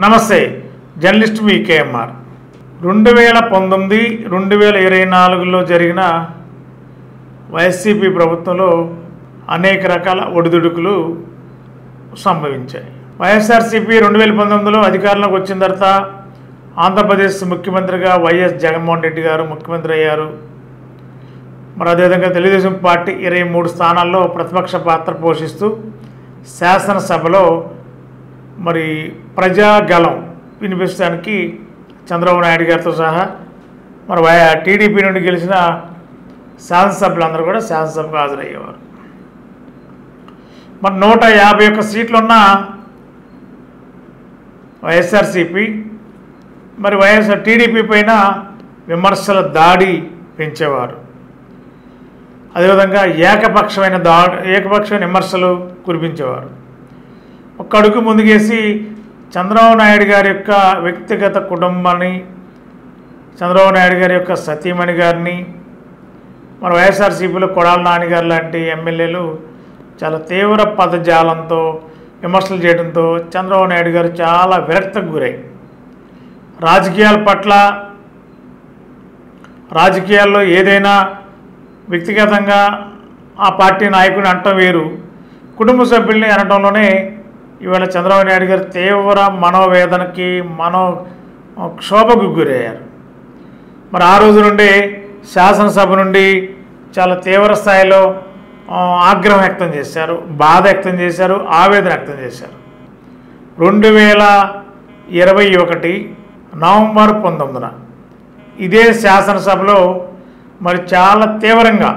నమస్తే, జర్నలిస్ట్ మీ కేఎంఆర్. 2019-2024లో జరిగిన వైసీపీ ప్రభుత్వంలో అనేక రకాల ఒడిదుడుకులు సంభవించాయి. వైఎస్ఆర్సీపీ 2019లో అధికారంలోకి వచ్చిన తర్వాత ఆంధ్రప్రదేశ్ ముఖ్యమంత్రిగా వైఎస్ జగన్మోహన్ రెడ్డి గారు ముఖ్యమంత్రి అయ్యారు. మరి అదేవిధంగా తెలుగుదేశం పార్టీ 23 స్థానాల్లో ప్రతిపక్ష పాత్ర పోషిస్తూ శాసనసభలో మరి ప్రజాగళం వినిపించడానికి చంద్రబాబు నాయుడు గారితో సహా మరి టీడీపీ నుండి గెలిచిన శాసనసభ్యులందరూ కూడా శాసనసభకు హాజరయ్యేవారు. మరి 151 సీట్లున్న వైఎస్ఆర్సీపీ మరి టీడీపీ పైన విమర్శల దాడి పెంచేవారు. అదేవిధంగా ఏకపక్షమైన విమర్శలు కురిపించేవారు. ఒక్క అడుగు ముందుకేసి చంద్రబాబు నాయుడు గారి యొక్క వ్యక్తిగత కుటుంబాన్ని, చంద్రబాబు నాయుడు గారి యొక్క సతీమణి గారిని, మన వైఎస్ఆర్సీపీలో కొడాల నాన్నగారు లాంటి ఎమ్మెల్యేలు చాలా తీవ్ర పదజాలంతో విమర్శలు చేయడంతో చంద్రబాబు నాయుడు గారు చాలా విరక్తకు గురై రాజకీయాల్లో ఏదైనా వ్యక్తిగతంగా ఆ పార్టీ నాయకుడిని అనటం వేరు, కుటుంబ సభ్యుల్ని అనటంలోనే ఇవాళ చంద్రబాబు నాయుడు గారు తీవ్ర మనోవేదనకి క్షోభకు గురయ్యారు. మరి ఆ రోజు నుండి శాసనసభ నుండి చాలా తీవ్ర స్థాయిలో ఆగ్రహం వ్యక్తం చేశారు, బాధ వ్యక్తం చేశారు, ఆవేదన వ్యక్తం చేశారు. 2021 నవంబర్ 19న ఇదే శాసనసభలో మరి చాలా తీవ్రంగా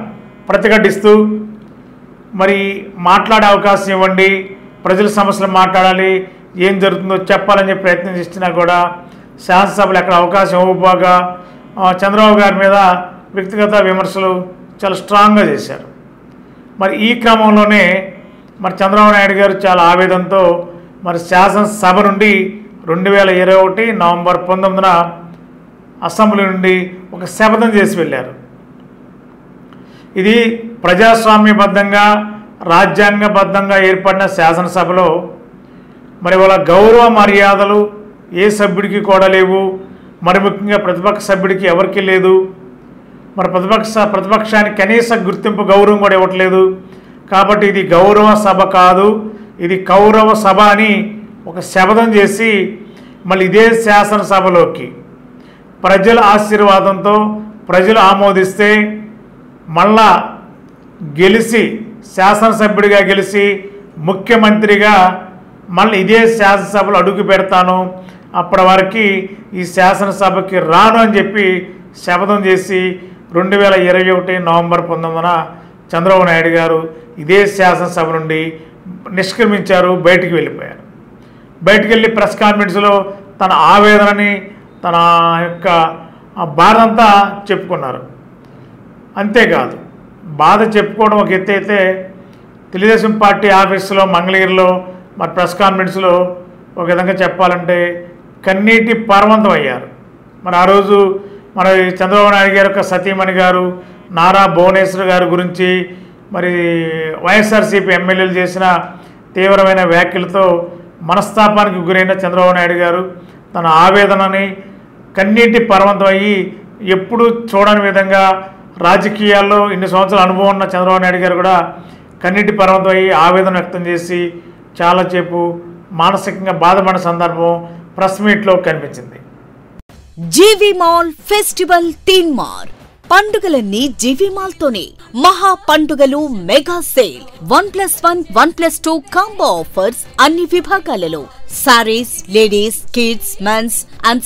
ప్రతిఘటిస్తూ మరి మాట్లాడే అవకాశం ఇవ్వండి, ప్రజల సమస్యలు మాట్లాడాలి, ఏం జరుగుతుందో చెప్పాలని చెప్పి ప్రయత్నం చేసినా కూడా శాసనసభలో ఎక్కడ అవకాశం ఇవ్వబోగా చంద్రబాబు గారి మీద వ్యక్తిగత విమర్శలు చాలా స్ట్రాంగ్గా చేశారు. మరి ఈ క్రమంలోనే మరి చంద్రబాబు నాయుడు గారు చాలా ఆవేదనతో మరి శాసనసభ నుండి 2021 నవంబర్ 19న అసెంబ్లీ నుండి ఒక శపథం చేసి వెళ్ళారు. ఇది ప్రజాస్వామ్యబద్ధంగా రాజ్యాంగబద్ధంగా ఏర్పడిన శాసనసభలో మరి వాళ్ళ గౌరవ మర్యాదలు ఏ సభ్యుడికి కూడా లేవు, మరి ముఖ్యంగా ప్రతిపక్ష సభ్యుడికి ఎవరికీ లేదు. మరి ప్రతిపక్షానికి కనీస గుర్తింపు గౌరవం కూడా ఇవ్వట్లేదు. కాబట్టి ఇది గౌరవ సభ కాదు, ఇది కౌరవ సభ అని ఒక శపథం చేసి మళ్ళీ ఇదే శాసనసభలోకి ప్రజల ఆశీర్వాదంతో ప్రజలు ఆమోదిస్తే మళ్ళా గెలిచి శాసనసభ్యుడిగా గెలిచి ముఖ్యమంత్రిగా మళ్ళీ ఇదే శాసనసభలో అడుగు పెడతాను, అప్పటి వరకు ఈ శాసనసభకి రాను అని చెప్పి శపథం చేసి 2021 నవంబర్ 19న చంద్రబాబు నాయుడు గారు ఇదే శాసనసభ నుండి నిష్క్రమించారు, బయటికి వెళ్ళిపోయారు. బయటికి వెళ్ళి ప్రెస్ కాన్ఫరెన్స్లో తన ఆవేదనని, తన యొక్క బాధంతా చెప్పుకున్నారు. అంతేకాదు, బాధ చెప్పుకోవడం ఒక ఎత్తు అయితే తెలుగుదేశం పార్టీ ఆఫీసులో మంగళగిరిలో మరి ప్రెస్ కాన్ఫరెన్స్లో ఒక విధంగా చెప్పాలంటే కన్నీటి పర్వంతం అయ్యారు. మరి ఆ రోజు మరి చంద్రబాబు నాయుడు గారి యొక్క సతీమణి గారు నారా భువనేశ్వర్ గారి గురించి మరి వైఎస్ఆర్సీపీ ఎమ్మెల్యేలు చేసిన తీవ్రమైన వ్యాఖ్యలతో మనస్తాపానికి గురైన చంద్రబాబు నాయుడు గారు తన ఆవేదనని కన్నీటి పర్వంతం అయ్యి ఎప్పుడు చూడని విధంగా రాజకీయాల్లో ఇన్ని సంవత్సరాల అనుభవం ఉన్న చంద్రబాబు నాయుడు గారు కూడా కన్నీటి పర్వంతం అయ్యి ఆవేదన వ్యక్తం చేసి చాలాసేపు మానసికంగా బాధపడిన సందర్భం ప్రెస్ మీట్లో కనిపించింది. జీవి మాల్ ఫెస్టివల్ తీన్మార్ పండుగలన్నీ జీవి మాల్ తోనే. మహా పండుగలు మెగా సేల్ 1+1 1+2 కాంబో ఆఫర్స్ అన్ని విభాగాలలో. Saris, ladies, kids, mens and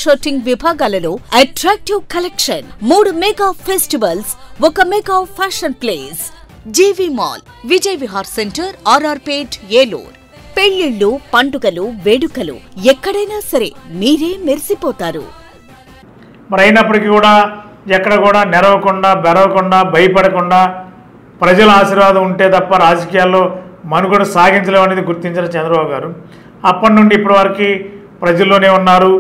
suiting విభాగాలలో attractive collection. 3 mega festivals, 1 mega fashion place. GV mall, Vijay Vihar centre, RR Pet, Eluru. పెళ్లిళ్లు, పండుగలు, వేడుకలు ఎక్కడైనా సరే మీరే మెరిసిపోతారు. మరి అయినప్పటికీ కూడా ఎక్కడ కూడా నెరవకుండా, బెరవకుండా, భయపడకుండా ప్రజల ఆశీర్వాదం ఉంటే తప్ప రాజకీయాల్లో మనుగడ సాగించలేము అనేది గుర్తించిన చంద్రబాబు గారు అప్పటి నుండి ఇప్పటి వరకు ప్రజల్లోనే ఉన్నారు.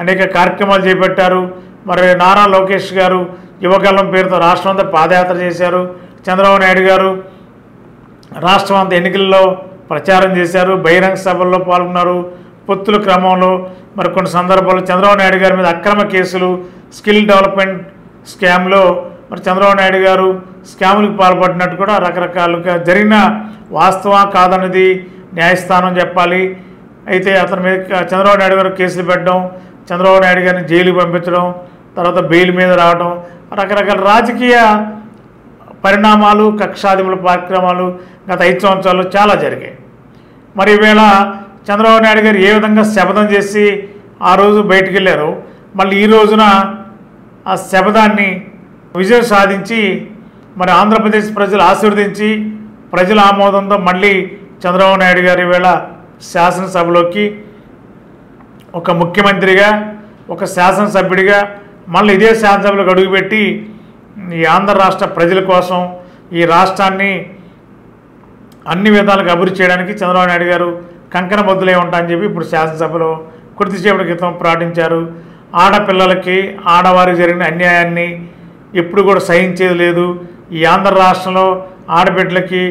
అనేక కార్యక్రమాలు చేపట్టారు. మరి నారా లోకేష్ గారు యువగలం పేరుతో రాష్ట్రం అంతా పాదయాత్ర చేశారు. చంద్రబాబు నాయుడు గారు రాష్ట్రం అంతా ఎన్నికల్లో ప్రచారం చేశారు, బహిరంగ సభల్లో పాల్గొన్నారు, పొత్తుల క్రమంలో మరి కొన్ని సందర్భాల్లో చంద్రబాబు నాయుడు గారి మీద అక్రమ కేసులు, స్కిల్ డెవలప్మెంట్ స్కామ్లో మరి చంద్రబాబు నాయుడు గారు స్కాములకు పాల్పడినట్టు కూడా రకరకాలుగా జరిగిన వాస్తవం కాదన్నది న్యాయస్థానం చెప్పాలి. అయితే అతని మీద చంద్రబాబు నాయుడు గారు కేసులు పెట్టడం, చంద్రబాబు నాయుడు గారిని జైలుకి పంపించడం, తర్వాత బెయిల్ మీద రావడం, రకరకాల రాజకీయ పరిణామాలు, కక్షాదింపుల కార్యక్రమాలు గత 5 సంవత్సరాలు చాలా జరిగాయి. మరి ఈవేళ చంద్రబాబు నాయుడు గారు ఏ విధంగా శపథం చేసి ఆ రోజు బయటికి వెళ్ళారు, మళ్ళీ ఈ రోజున ఆ శపథాన్ని విజయం సాధించి మరి ఆంధ్రప్రదేశ్ ప్రజలు ఆశీర్వదించి ప్రజల ఆమోదంతో మళ్ళీ చంద్రబాబు నాయుడు గారు ఈవేళ శాసనసభలోకి ఒక ముఖ్యమంత్రిగా, ఒక శాసనసభ్యుడిగా మళ్ళీ ఇదే శాసనసభలోకి అడుగుపెట్టి ఈ ఆంధ్ర రాష్ట్ర ప్రజల కోసం ఈ రాష్ట్రాన్ని అన్ని విధాలుగా అభివృద్ధి చేయడానికి చంద్రబాబు నాయుడు గారు కంకణబద్దులై ఉంటాయని చెప్పి ఇప్పుడు శాసనసభలో కొద్దిసేపటి క్రితం ప్రకటించారు. ఆడపిల్లలకి, ఆడవారికి జరిగిన అన్యాయాన్ని ఎప్పుడు కూడా సహించేది లేదు. ఈ ఆంధ్ర రాష్ట్రంలో ఆడబిడ్డలకి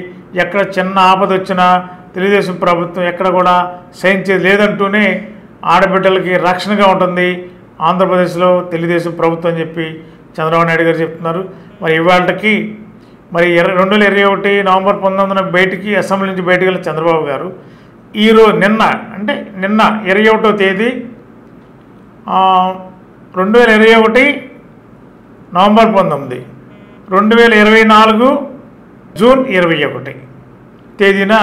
ఎక్కడ చిన్న ఆపద వచ్చినా తెలుగుదేశం ప్రభుత్వం ఎక్కడ కూడా సహించేది లేదంటూనే ఆడబిడ్డలకి రక్షణగా ఉంటుంది ఆంధ్రప్రదేశ్లో తెలుగుదేశం ప్రభుత్వం అని చెప్పి చంద్రబాబు నాయుడు గారు చెప్తున్నారు. మరి ఇవాళకి మరి 2021 నవంబర్ 19న బయటికి అసెంబ్లీ నుంచి బయటికి వెళ్ళిన చంద్రబాబు గారు ఈరోజు నిన్న 21వ తేదీ 2021 నవంబర్ 19, 2024 జూన్ 21 తేదీన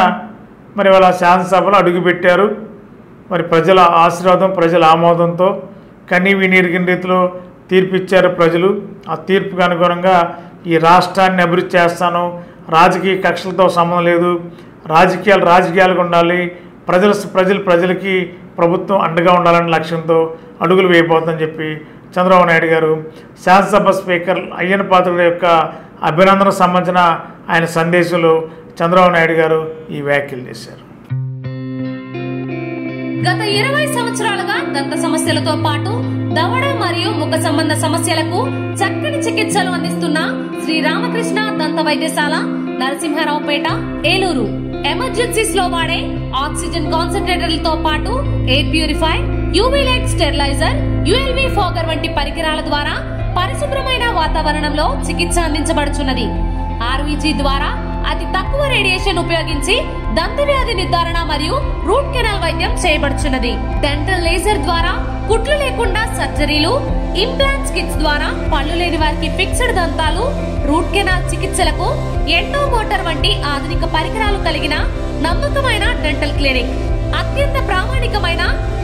మరి వాళ్ళ శాసనసభలో అడుగుపెట్టారు. మరి ప్రజల ఆశీర్వాదం, ప్రజల ఆమోదంతో కనీవినీరిగిన రీతిలో తీర్పు ఇచ్చారు ప్రజలు. ఆ తీర్పుకు అనుగుణంగా ఈ రాష్ట్రాన్ని అభివృద్ధి చేస్తాను, రాజకీయ కక్షలతో సంబంధం లేదు, రాజకీయాలుగా ఉండాలి, ప్రజలకి ప్రభుత్వం అండగా ఉండాలనే లక్ష్యంతో అడుగులు వేయబోతుందని చెప్పి చంద్రబాబు నాయుడు గారు శాసనసభ స్పీకర్ అయ్యన్న పాత్రుడి యొక్క అభినందనకు సంబంధించిన ఆయన సందేశంలో చంద్రబాబు నాయుడు గారు ఈ వ్యాఖ్యలు చేశారు. గత 20 సంవత్సరాలుగా దంత సమస్యలతో పాటు దవడ మరియు ముఖ సంబంధ సమస్యలకు చక్కని చికిత్సలు అందిస్తున్న శ్రీ రామకృష్ణ దంత వైద్యశాల, నరసింహారావుపేట, ఏలూరు. ఎమర్జెన్సీస్ లో వాడే ఆక్సిజన్ కాన్సంట్రేటర్లతో పాటు air purify, UV light steriliser, ULV fogger వంటి పరికరాల ద్వారా పరిశుభ్రమైన వాతావరణంలో చికిత్స అందించబడుచున్నది. ఆర్వీజీ ద్వారా అతి తక్కువ రేడియేషన్ ఉపయోగించి దంత వ్యాధి నిర్ధారణ మరియు రూట్ కెనాల్ వైద్యం చేయబడుచున్నది. డెంటల్ లేజర్ ద్వారా కుట్లు లేకుండా సర్జరీలు, ఇంప్లాంట్స్ కిట్స్ ద్వారా పళ్ళు లేని వారికి ఫిక్స్డ్ దంతాలు, రూట్ కెనాల్ చికిత్సలకు ఎండో మోటార్ వంటి ఆధునిక పరికరాలు కలిగిన నమ్మకమైన డెంటల్ క్లినిక్. అత్యంత ప్రామాణికమైన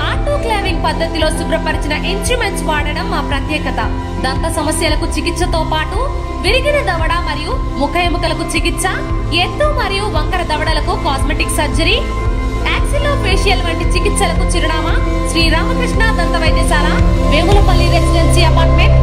ఆటోక్లావింగ్ పద్ధతిలో శుభ్రపరిచిన ఇన్స్ట్రుమెంట్స్ వాడడం మా ప్రత్యేకత. దంత సమస్యలకు చికిత్సతో పాటు విరిగిన దవడ మరియు ముఖ ఎముకలకు చికిత్స, ఎత్తు మరియు వంకర దవడలకు కాస్మెటిక్ సర్జరీ, యాక్సిలోఫేషియల్ వంటి చికిత్సలకు చిరునామా శ్రీ రామకృష్ణ దంత వైద్యశాల, వేములపల్లి రెసిడెన్సీ అపార్ట్మెంట్,